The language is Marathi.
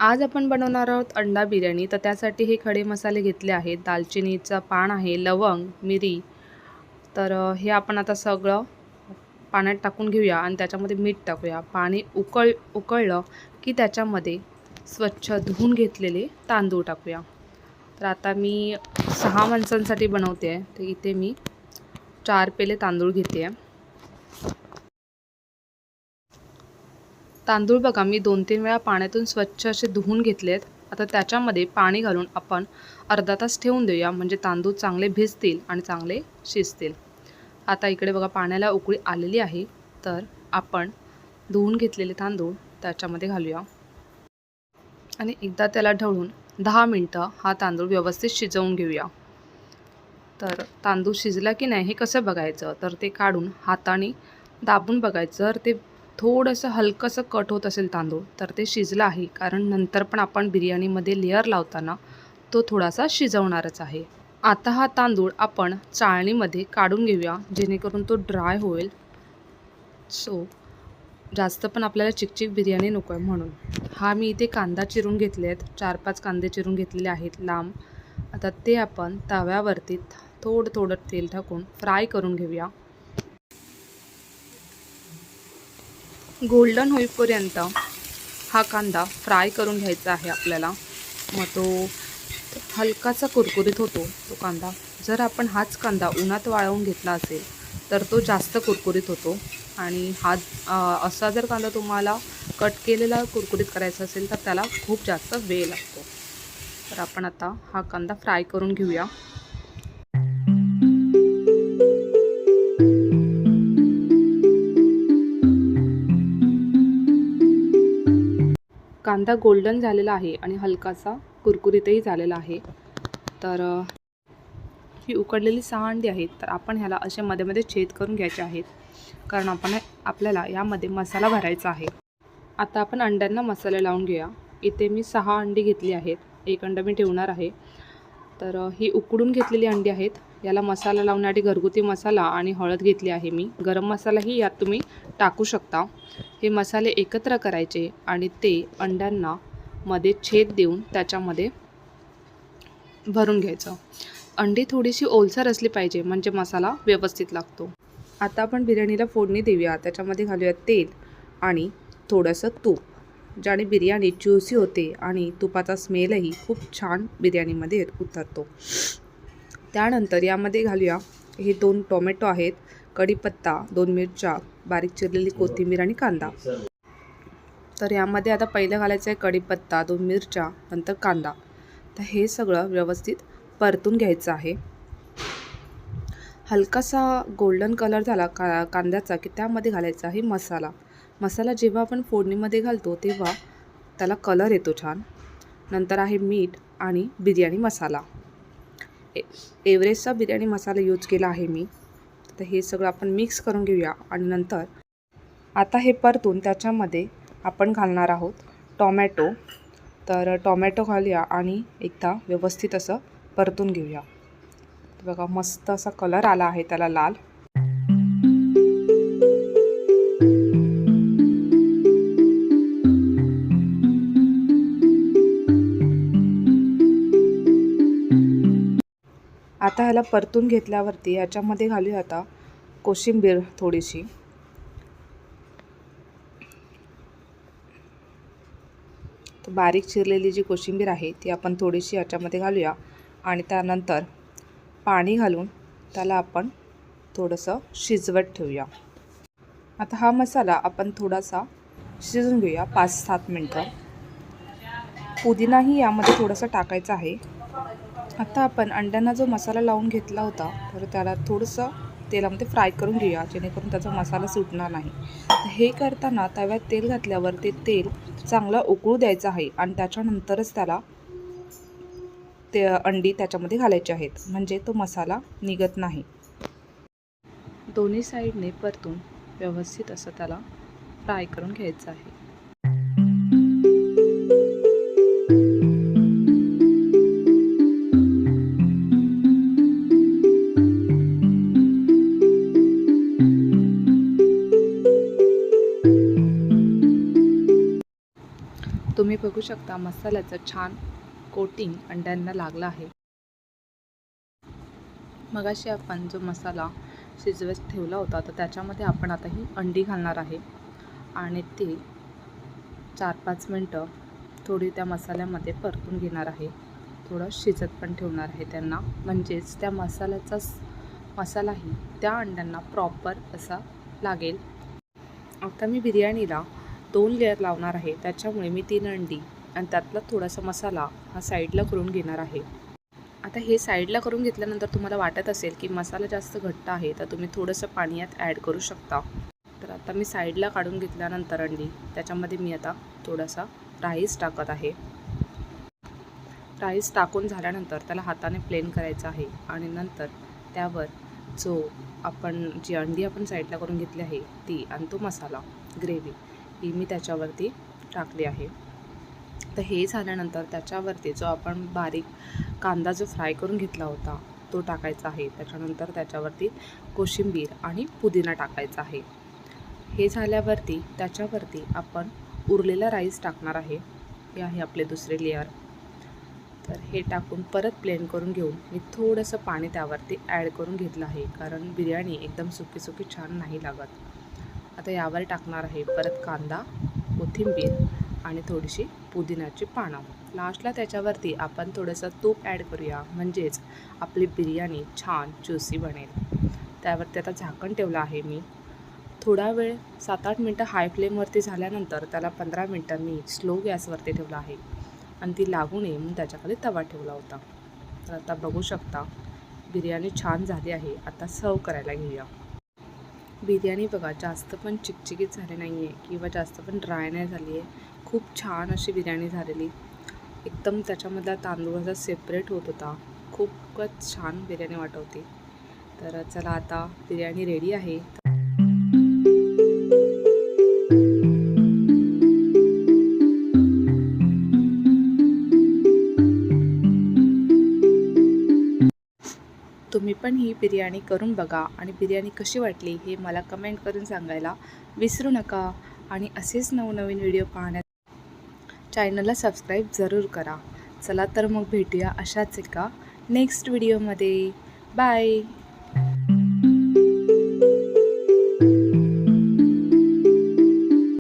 आज आपण बनवणार आहोत अंडा बिर्याणी. तर त्यासाठी हे खडे मसाले घेतले आहेत. दालचिनीचं पान आहे, लवंग, मिरी. तर हे आपण आता सगळं पाण्यात टाकून घेऊया आणि त्याच्यामध्ये मीठ टाकूया. पाणी उकळलं की त्याच्यामध्ये स्वच्छ धुवून घेतलेले तांदूळ टाकूया. तर आता मी 6 माणसांसाठी बनवते आहे, तर इथे मी 4 पेले तांदूळ घेते आहे. तांदूळ बघा मी 2-3 वेळा पाण्यातून स्वच्छ असे धुवून घेतलेत. आता त्याच्यामध्ये पाणी घालून आपण अर्धा तास ठेवून देऊया, म्हणजे तांदूळ चांगले भिजतील आणि चांगले शिजतील. आता इकडे बघा पाण्याला उकळी आलेली आहे. तर आपण धुवून घेतलेले तांदूळ त्याच्यामध्ये घालूया आणि एकदा त्याला ढवळून 10 मिनटं हा तांदूळ व्यवस्थित शिजवून घेऊया. तर तांदूळ शिजला की नाही हे कसं बघायचं, तर ते काढून हाताने दाबून बघायचं. जर ते थोडंसं हलकंसं कट होत असेल तांदूळ तर ते शिजलं आहे, कारण नंतर पण आपण बिर्याणीमध्ये लेअर लावताना तो थोडासा शिजवणारच आहे. आता हा तांदूळ आपण चाळणीमध्ये काढून घेऊया, जेणेकरून तो ड्राय होईल. जास्त पण आपल्याला चिकचिक बिर्याणी नको आहे म्हणून. मी इथे कांदा चिरून घेतले आहेत, 4-5 कांदे चिरून घेतलेले आहेत लांब. आता ते आपण तव्यावरती थोडं थोडं तेल टाकून फ्राय करून घेऊया. गोल्डन होईपर्यंत हा कांदा फ्राय करून घ्यायचा आहे आपल्याला. मग तो हलकासा कुरकुरीत होतो तो कांदा. जर आपण हाच कांदा उन्हात वाळवून घेतला असेल तर तो जास्त कुरकुरीत होतो. आणि असा जर कांदा तुम्हाला कट केलेला कुरकुरीत करायचा असेल तर त्याला खूप जास्त वेळ लागतो. तर आपण आता हा कांदा फ्राय करून घेऊया. कांदा गोल्डन झालेला आहे आणि हलकासा कुरकुरीतही झालेला आहे. तर ही उकडलेली 6 अंडी आहेत. तर आपण ह्याला असे मध्ये मध्ये छेद करून घ्यायचे आहेत, कारण आपल्याला यामध्ये मसाला भरायचा आहे. आता आपण अंड्यांना मसाले लावून घेऊया. इथे मी 6 अंडी घेतली आहेत. 1 अंडा मी ठेवणार आहे. तर ही उकडून घेतलेली अंडी आहेत. याला मसाला लावण्यासाठी घरगुती मसाला आणि हळद घेतली आहे मी. गरम मसालाही यात तुम्ही टाकू शकता. हे मसाले एकत्र करायचे आणि ते अंड्यांना मध्ये छेद देऊन त्याच्यामध्ये भरून घ्यायचं. अंडी थोडीशी ओलसर असली पाहिजे, म्हणजे मसाला व्यवस्थित लागतो. आता आपण बिर्याणीला फोडणी देऊया. त्याच्यामध्ये घालूया तेल आणि थोडंसं तूप, ज्याने बिर्याणी ज्युसी होते आणि तुपाचा स्मेलही खूप छान बिर्याणीमध्ये उतरतो. त्यानंतर यामध्ये घालूया हे 2 टोमॅटो आहेत, कढीपत्ता, 2 मिरच्या, बारीक चिरलेली कोथिंबीर आणि कांदा. तर यामध्ये आता पहिलं घालायचं आहे कढीपत्ता, 2 मिरच्या, नंतर कांदा. तर हे सगळं व्यवस्थित परतून घ्यायचं आहे. हलकासा गोल्डन कलर झाला कांद्याचा की त्यामध्ये घालायचा आहे मसाला. जेव्हा आपण फोडणीमध्ये घालतो तेव्हा त्याला कलर येतो छान. नंतर आहे मीठ आणि बिर्याणी मसाला. एव्हरेस्टचा बिर्याणी मसाला यूज केला आहे मी. तर हे सगळं आपण मिक्स करून घेऊया आणि नंतर आता हे परतून त्याच्यामध्ये आपण घालणार आहोत टोमॅटो. तर टोमॅटो घालूया आणि एकदा व्यवस्थित असं परतून घेऊया. बघा मस्त असा कलर आला आहे त्याला लाल. आता ह्याला परतून घेतल्यावरती याच्यामध्ये घालूया आता कोशिंबीर थोडीशी. तर बारीक चिरलेली जी कोशिंबीर आहे ती आपण थोडीशी याच्यामध्ये घालूया आणि त्यानंतर पाणी घालून त्याला आपण थोडंसं शिजवत ठेवूया. आता हा मसाला आपण थोडासा शिजवून घेऊया 5-7 मिनटं. पुदिनाही यामध्ये थोडासा टाकायचा आहे. आता आपण अंड्यांना जो मसाला लावून घेतला होता तर त्याला थोडंसं तेलामध्ये फ्राय करून घेऊया, जेणेकरून त्याचा मसाला सुटणार नाही. हे करताना तव्यात तेल घातल्यावर ते तेल चांगलं उकळू द्यायचं आहे आणि त्याच्यानंतरच त्याला ते अंडी त्याच्यामध्ये घालायचे आहेत, म्हणजे तो मसाला निघत नाही. दोन्ही साईडने परतून व्यवस्थित असं त्याला फ्राय करून घ्यायचं आहे. तुम्ही बघू शकता मसाल्याचं छान कोटिंग अंड्यांना लागलं आहे. मगाशी आपण जो मसाला शिजवत ठेवला होता तर त्याच्यामध्ये आपण आता ही अंडी घालणार आहे आणि ती 4-5 मिनटं थोडी त्या मसाल्यामध्ये परतून घेणार आहे. थोडं शिजत पण ठेवणार आहे त्यांना, म्हणजेच त्या मसालाही त्या अंड्यांना प्रॉपर असा लागेल. आता मी बिर्याणीला 2 लेअर लावणार आहे, त्याच्यामुळे मी 3 अंडी आणि त्यातला थोडासा मसाला हा साईडला करून घेणार आहे. आता हे साईडला करून घेतल्यानंतर तुम्हाला वाटत असेल की मसाला जास्त घट्ट आहे तर तुम्ही थोडंसं पाणी यात ॲड करू शकता. तर आता मी साईडला काढून घेतल्यानंतर अंडी त्याच्यामध्ये मी आता थोडासा राईस टाकत आहे. राईस टाकून झाल्यानंतर त्याला हाताने प्लेन करायचं आहे आणि नंतर त्यावर जी अंडी आपण साईडला करून घेतली आहे ती आणि तो मसाला ग्रेव्ही ही मी त्याच्यावरती टाकली आहे. तर हे झाल्यानंतर त्याच्यावरती जो आपण बारीक कांदा जो फ्राय करून घेतला होता तो टाकायचा आहे. त्याच्यानंतर त्याच्यावरती कोशिंबीर आणि पुदिना टाकायचा आहे. हे झाल्यावरती त्याच्यावरती आपण उरलेला राईस टाकणार आहे. हे आहे आपले दुसरे लेअर. तर हे टाकून परत प्लेन करून घेऊन मी थोडंसं पाणी त्यावरती ॲड करून घेतलं आहे, कारण बिर्याणी एकदम सुकी सुकी छान नाही लागत. आता यावर टाकणार आहे परत कांदा, कोथिंबीर आणि थोडीशी पुदिन्याची पानं. लास्टला त्याच्यावरती आपण थोडंसं तूप ॲड करूया, म्हणजेच आपली बिर्याणी छान ज्युसी बनेल. त्यावरती आता झाकण ठेवलं आहे मी. थोडा वेळ 7-8 मिनटं हाय फ्लेमवरती झाल्यानंतर त्याला 15 मिनटं मी स्लो गॅसवरती ठेवला आहे आणि ती लागू नये म्हणून त्याच्याखाली तवा ठेवला होता. तर आता बघू शकता बिर्याणी छान झाली आहे. आता सर्व करायला घेऊया. बिर्याणी बघा जास्त पण चिकचिकीत झाली नाही आहे किंवा जास्त पण ड्राय नाही झाली आहे. खूप छान अशी बिर्याणी झालेली. एकदम त्याच्यामधला तांदूळ असा सेपरेट होत होता. खूपच छान बिर्याणी वाटवते. तर चला आता बिर्याणी रेडी आहे. तुम्ही पण ही बिर्याणी करून बघा आणि बिर्याणी कशी वाटली हे मला कमेंट करून सांगायला विसरू नका. आणि असेच नवनवीन व्हिडिओ पाहण्यात चॅनलला सबस्क्राईब जरूर करा. चला तर मग भेटूया अशाच एका नेक्स्ट व्हिडिओमध्ये. बाय.